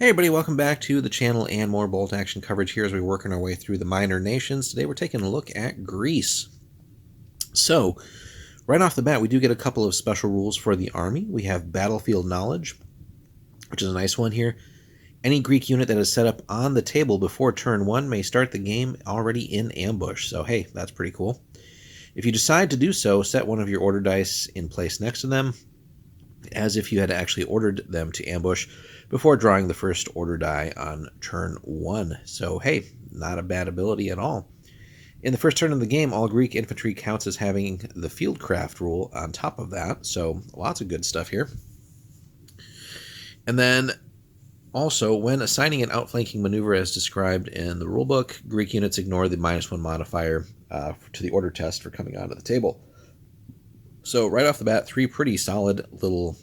Hey everybody, welcome back to the channel and more bolt action coverage here as we're working our way through the minor nations. Today we're taking a look at Greece. So, right off the bat, we do get a couple of special rules for the army. We have battlefield knowledge, which is a nice one here. Any Greek unit that is set up on the table before turn 1 may start the game already in ambush. So hey, that's pretty cool. If you decide to do so, set one of your order dice in place next to them, as if you had actually ordered them to ambush before drawing the first order die on turn 1. So hey, not a bad ability at all. In the first turn of the game, all Greek infantry counts as having the fieldcraft rule on top of that, so lots of good stuff here. And then also, when assigning an outflanking maneuver as described in the rulebook, Greek units ignore the -1 modifier to the order test for coming onto the table. So right off the bat, 3 pretty solid little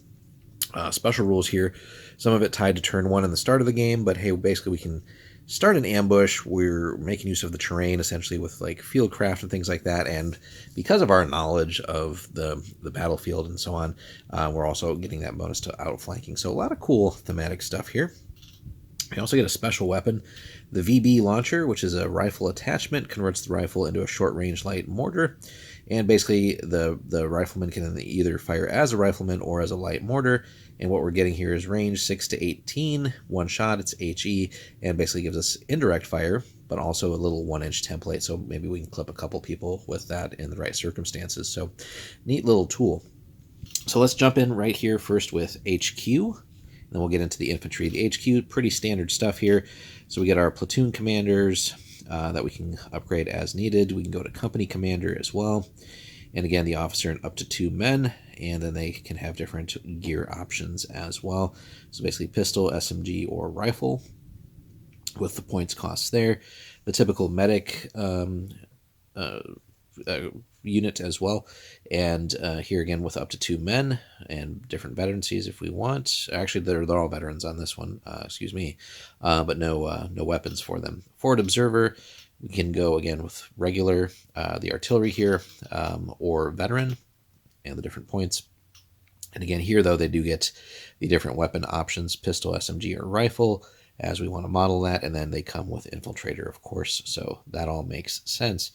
special rules here. Some of it tied to turn 1 in the start of the game, but hey, basically we can start an ambush. We're making use of the terrain essentially with like fieldcraft and things like that, and because of our knowledge of the battlefield and so on, we're also getting that bonus to outflanking. So a lot of cool thematic stuff here. We also get a special weapon. The VB launcher, which is a rifle attachment, converts the rifle into a short-range light mortar. And basically, the rifleman can either fire as a rifleman or as a light mortar. And what we're getting here is range 6 to 18, one shot, it's HE, and basically gives us indirect fire, but also a little 1-inch template. So maybe we can clip a couple people with that in the right circumstances. So neat little tool. So let's jump in right here first with HQ. Then we'll get into the infantry. The HQ, pretty standard stuff here. So we get our platoon commanders that we can upgrade as needed. We can go to company commander as well. And again, the officer and up to 2 men. And then they can have different gear options as well. So basically pistol, SMG, or rifle with the points costs there. The typical medic unit as well, and here again with up to 2 men and different veterancies if we want. Actually, they're all veterans on this one, excuse me, but no weapons for them. Forward observer, we can go again with regular, the artillery here, or veteran, and the different points. And again here though, they do get the different weapon options, pistol, SMG, or rifle, as we want to model that, and then they come with infiltrator, of course, so that all makes sense.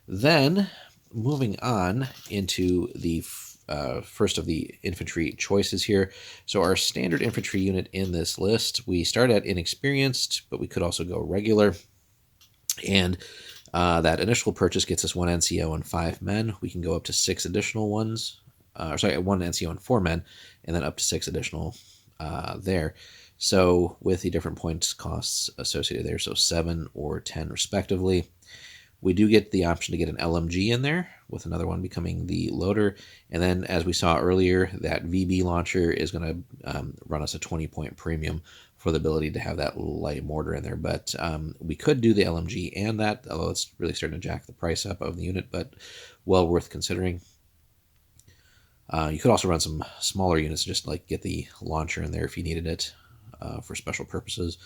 Then moving on into the first of the infantry choices here. So our standard infantry unit in this list, we start at inexperienced, but we could also go regular. And that initial purchase gets us 1 NCO and 5 men. We can go up to 6 additional ones. 1 NCO and 4 men, and then up to 6 additional there. So with the different points costs associated there, so 7 or 10 respectively. We do get the option to get an LMG in there, with another one becoming the loader. And then, as we saw earlier, that VB launcher is going to run us a 20-point premium for the ability to have that light mortar in there. But we could do the LMG and that, although it's really starting to jack the price up of the unit, but well worth considering. You could also run some smaller units, just like get the launcher in there if you needed it for special purposes.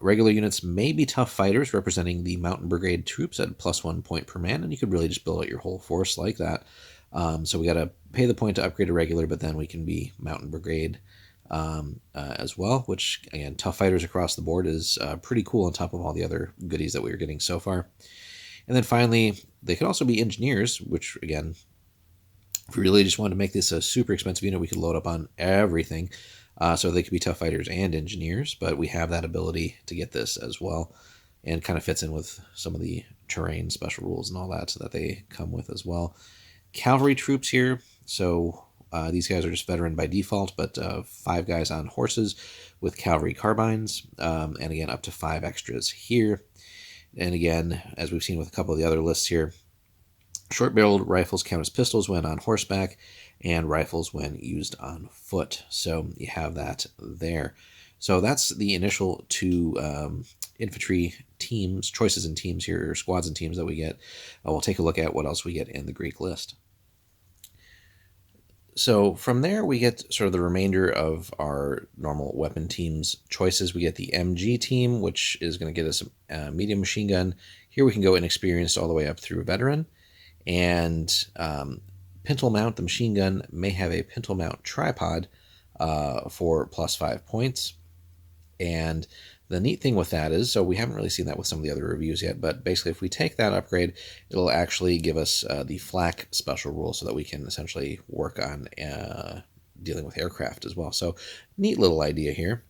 Regular units may be tough fighters, representing the mountain brigade troops at +1 point per man, and you could really just build out your whole force like that. So we got to pay the point to upgrade a regular, but then we can be mountain brigade as well, which again, tough fighters across the board is pretty cool on top of all the other goodies that we were getting so far. And then finally, they could also be engineers, which again, if we really just wanted to make this a super expensive unit, we could load up on everything. So they could be tough fighters and engineers, but we have that ability to get this as well, and kind of fits in with some of the terrain special rules and all that, so that they come with as well. Cavalry troops here, so these guys are just veteran by default, but 5 guys on horses with cavalry carbines, and again up to 5 extras here. And again, as we've seen with a couple of the other lists here, short-barreled rifles count as pistols when on horseback, and rifles when used on foot. So you have that there. So that's the initial 2 infantry teams, choices in teams here, or squads and teams that we get. We'll take a look at what else we get in the Greek list. So from there, we get sort of the remainder of our normal weapon teams choices. We get the MG team, which is going to get us a medium machine gun. Here we can go inexperienced all the way up through veteran. And pintle mount, the machine gun may have a pintle mount tripod for +5 points. And the neat thing with that is, so we haven't really seen that with some of the other reviews yet, but basically if we take that upgrade, it'll actually give us the flak special rule so that we can essentially work on dealing with aircraft as well. So neat little idea here.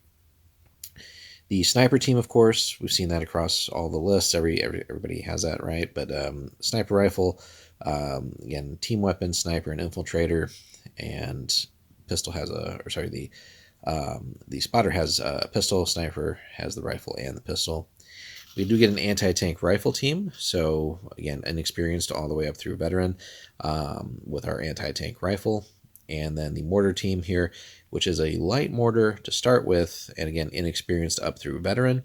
The sniper team, of course, we've seen that across all the lists. Everybody has that, right? But sniper rifle, again, team weapon, sniper, and infiltrator, and pistol has the spotter has a pistol, sniper has the rifle and the pistol. We do get an anti-tank rifle team, so again, inexperienced all the way up through veteran with our anti-tank rifle. And then the mortar team here, which is a light mortar to start with, and again, inexperienced up through veteran.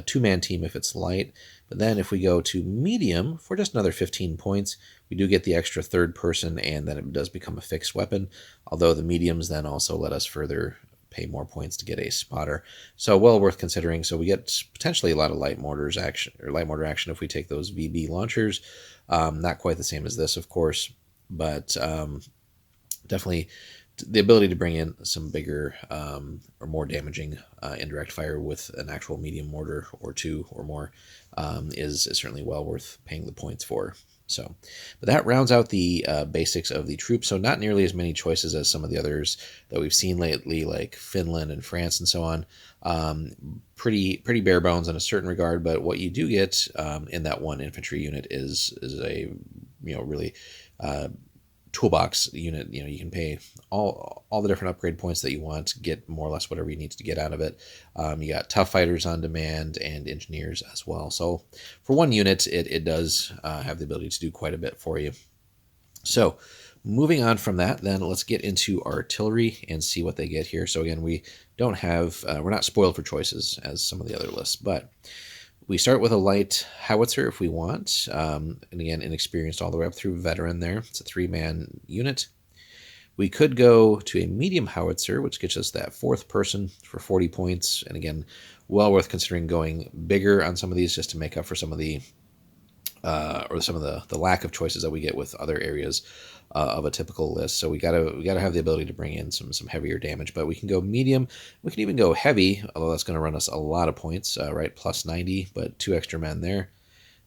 Two-man team if it's light. But then if we go to medium for just another 15 points, we do get the extra third person, and then it does become a fixed weapon, although the mediums then also let us further pay more points to get a spotter. So well worth considering. So we get potentially a lot of light mortar action if we take those VB launchers. Not quite the same as this, of course, but definitely the ability to bring in some bigger or more damaging indirect fire with an actual medium mortar or two or more is certainly well worth paying the points for. So, but that rounds out the basics of the troops. So not nearly as many choices as some of the others that we've seen lately, like Finland and France and so on. Pretty bare bones in a certain regard, but what you do get in that one infantry unit is a really toolbox unit. You can pay all the different upgrade points that you want to get more or less whatever you need to get out of it. You got tough fighters on demand and engineers as well. So for one unit, it does have the ability to do quite a bit for you. So moving on from that, then let's get into artillery and see what they get here. So again, we don't have, we're not spoiled for choices as some of the other lists, but we start with a light howitzer if we want, and again, inexperienced all the way up through veteran there. It's a 3-man unit. We could go to a medium howitzer, which gets us that fourth person for 40 points, and again, well worth considering going bigger on some of these just to make up for some of the the lack of choices that we get with other areas of a typical list. So we gotta have the ability to bring in some heavier damage, but we can go medium. We can even go heavy, although that's going to run us a lot of points, right? Plus 90, but 2 extra men there.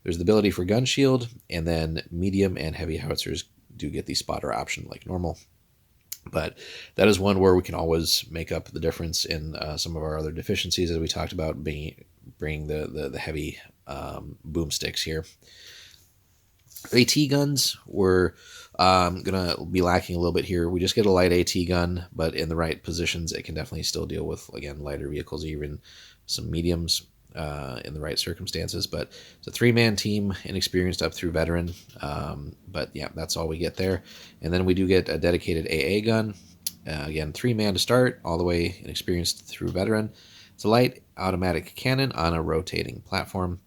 There's the ability for gun shield, and then medium and heavy howitzers do get the spotter option like normal. But that is one where we can always make up the difference in some of our other deficiencies, as we talked about, bringing the heavy boomsticks here. AT guns were going to be lacking a little bit here. We just get a light AT gun, but in the right positions, it can definitely still deal with, again, lighter vehicles, even some mediums in the right circumstances. But it's a 3-man team, inexperienced up through veteran. But yeah, that's all we get there. And then we do get a dedicated AA gun. Again, 3-man to start, all the way inexperienced through veteran. It's a light automatic cannon on a rotating platform.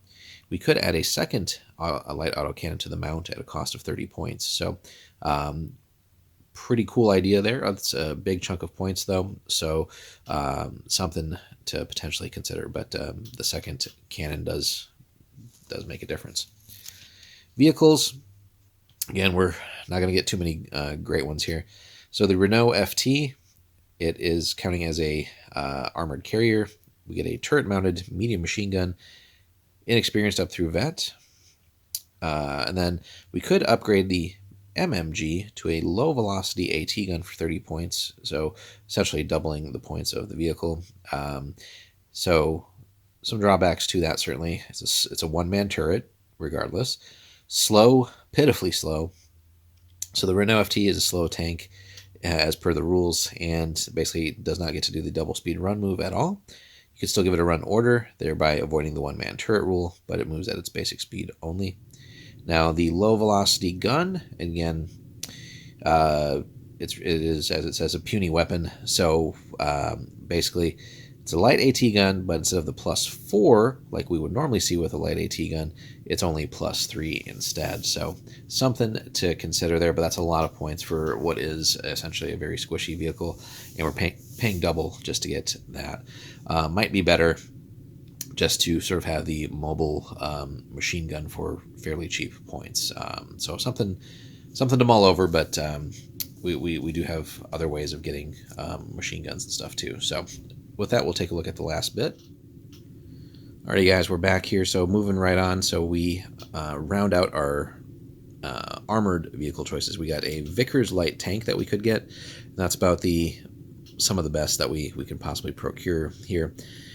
We could add a second a light autocannon to the mount at a cost of 30 points. So pretty cool idea there. It's a big chunk of points, though, so something to potentially consider. But the second cannon does make a difference. Vehicles, again, we're not going to get too many great ones here. So the Renault FT, it is counting as a armored carrier. We get a turret-mounted medium machine gun, inexperienced up through vet. And then we could upgrade the MMG to a low-velocity AT gun for 30 points, so essentially doubling the points of the vehicle. So some drawbacks to that, certainly. It's a one-man turret, regardless. Slow, pitifully slow. So the Renault FT is a slow tank, as per the rules, and basically does not get to do the double-speed run move at all. You can still give it a run order, thereby avoiding the one-man turret rule, but it moves at its basic speed only. Now, the low-velocity gun, again, it is, as it says, a puny weapon. So, basically, it's a light AT gun, but instead of the +4, like we would normally see with a light AT gun, it's only +3 instead. So, something to consider there, but that's a lot of points for what is essentially a very squishy vehicle, and we're paying double just to get that. Might be better just to sort of have the mobile machine gun for fairly cheap points. So something to mull over, but we do have other ways of getting machine guns and stuff too. So with that, we'll take a look at the last bit. Alrighty, guys, we're back here. So moving right on. So we round out our armored vehicle choices. We got a Vickers light tank that we could get. That's about some of the best that we can possibly procure here.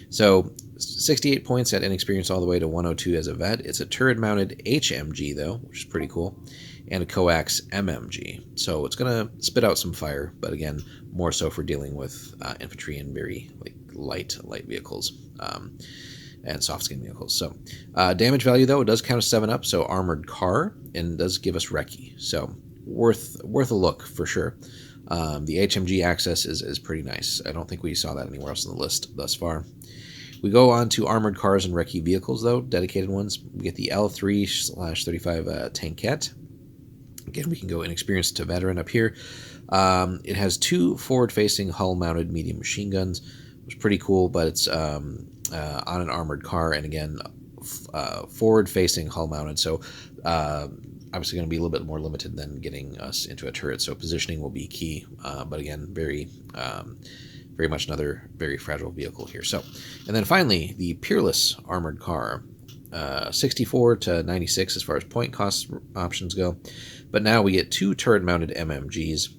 So 68 points at inexperience all the way to 102 as a vet. It's a turret-mounted HMG though, which is pretty cool, and a coax MMG. So it's gonna spit out some fire, but again, more so for dealing with infantry and very light vehicles. And soft skin vehicles. So damage value though, it does count as 7 up, so armored car, and does give us recce. So worth a look for sure. The HMG access is pretty nice. I don't think we saw that anywhere else on the list thus far. We go on to armored cars and recce vehicles though, dedicated ones. We get the L3/35 Tankette. Again, we can go inexperienced to veteran up here. It has 2 forward-facing hull-mounted medium machine guns. It's pretty cool, but it's on an armored car, and again, forward-facing hull-mounted. So obviously going to be a little bit more limited than getting us into a turret. So positioning will be key, but again, very much another very fragile vehicle here. So, and then finally, the Peerless armored car. 64 to 96 as far as point cost options go. But now we get 2 turret-mounted MMGs,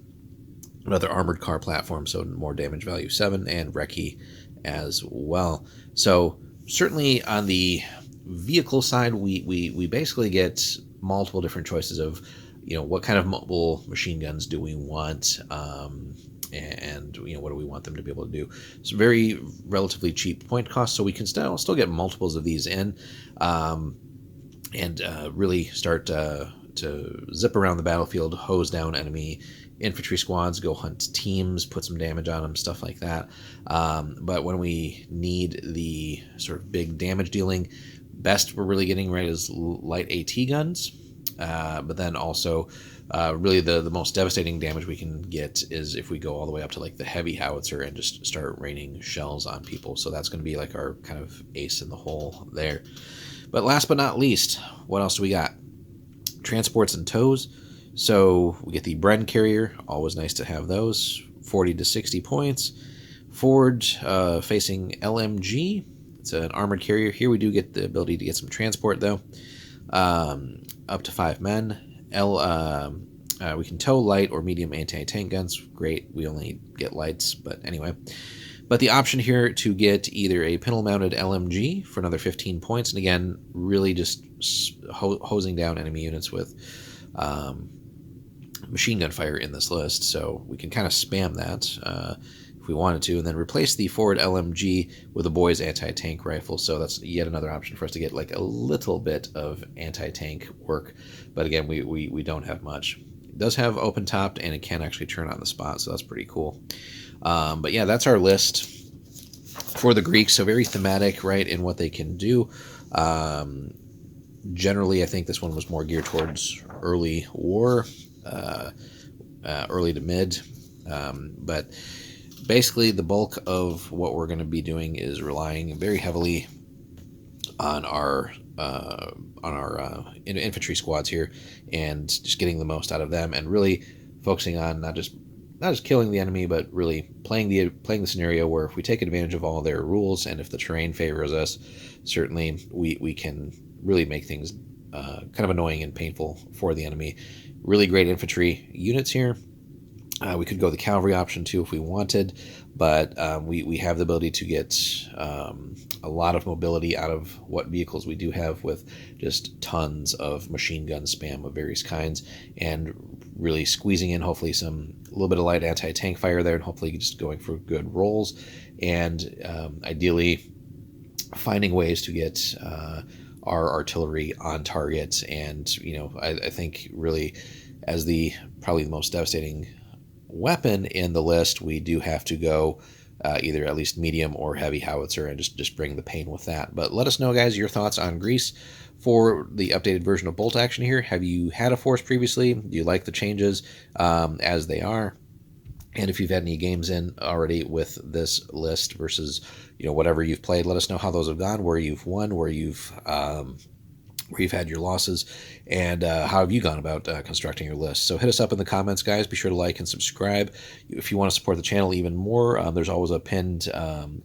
another armored car platform, so more damage value 7, and recce as well. So certainly on the vehicle side, we basically get multiple different choices of, what kind of mobile machine guns do we want, and what do we want them to be able to do. It's very relatively cheap point cost, so we can still get multiples of these in, and really start to zip around the battlefield, hose down enemy infantry squads, go hunt teams, put some damage on them, stuff like that. But when we need the sort of big damage dealing, best we're really getting right is light AT guns. But then also really the most devastating damage we can get is if we go all the way up to the heavy howitzer and just start raining shells on people. So that's going to be our kind of ace in the hole there. But last but not least, what else do we got? Transports and tows. So we get the Bren carrier, always nice to have those, 40 to 60 points. Forward facing LMG, it's an armored carrier. Here we do get the ability to get some transport though, up to 5 men. We can tow light or medium anti-tank guns. Great, we only get lights, but anyway. But the option here to get either a pintle-mounted LMG for another 15 points, and again, really just hosing down enemy units with machine gun fire in this list, so we can kind of spam that if we wanted to, and then replace the forward LMG with a boy's anti-tank rifle. So that's yet another option for us to get a little bit of anti-tank work, but again, we don't have much. It does have open topped, and it can actually turn on the spot, so that's pretty cool. But yeah, that's our list for the Greeks. So very thematic, right, in what they can do. Generally, I think this one was more geared towards early war, early to mid. But basically, the bulk of what we're going to be doing is relying very heavily on our infantry squads here, and just getting the most out of them, and really focusing on not just killing the enemy, but really playing the scenario where if we take advantage of all their rules, and if the terrain favors us, certainly we can really make things kind of annoying and painful for the enemy. Really great infantry units here. We could go the cavalry option too if we wanted, but we have the ability to get a lot of mobility out of what vehicles we do have, with just tons of machine gun spam of various kinds, and really squeezing in hopefully a little bit of light anti-tank fire there, and hopefully just going for good rolls, and ideally finding ways to get our artillery on target. And I think really as probably the most devastating weapon in the list, we do have to go either at least medium or heavy howitzer, and just bring the pain with that. But let us know, guys, your thoughts on Greece for the updated version of bolt action here. Have you had a force previously? Do you like the changes as they are? And if you've had any games in already with this list versus whatever you've played, let us know how those have gone, where you've won, where you've where you've had your losses, and how have you gone about constructing your list. So hit us up in the comments, guys. Be sure to like and subscribe. If you want to support the channel even more, there's always a pinned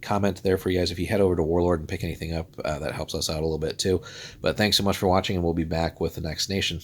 comment there for you guys. If you head over to Warlord and pick anything up, that helps us out a little bit too. But thanks so much for watching, and we'll be back with the next nation.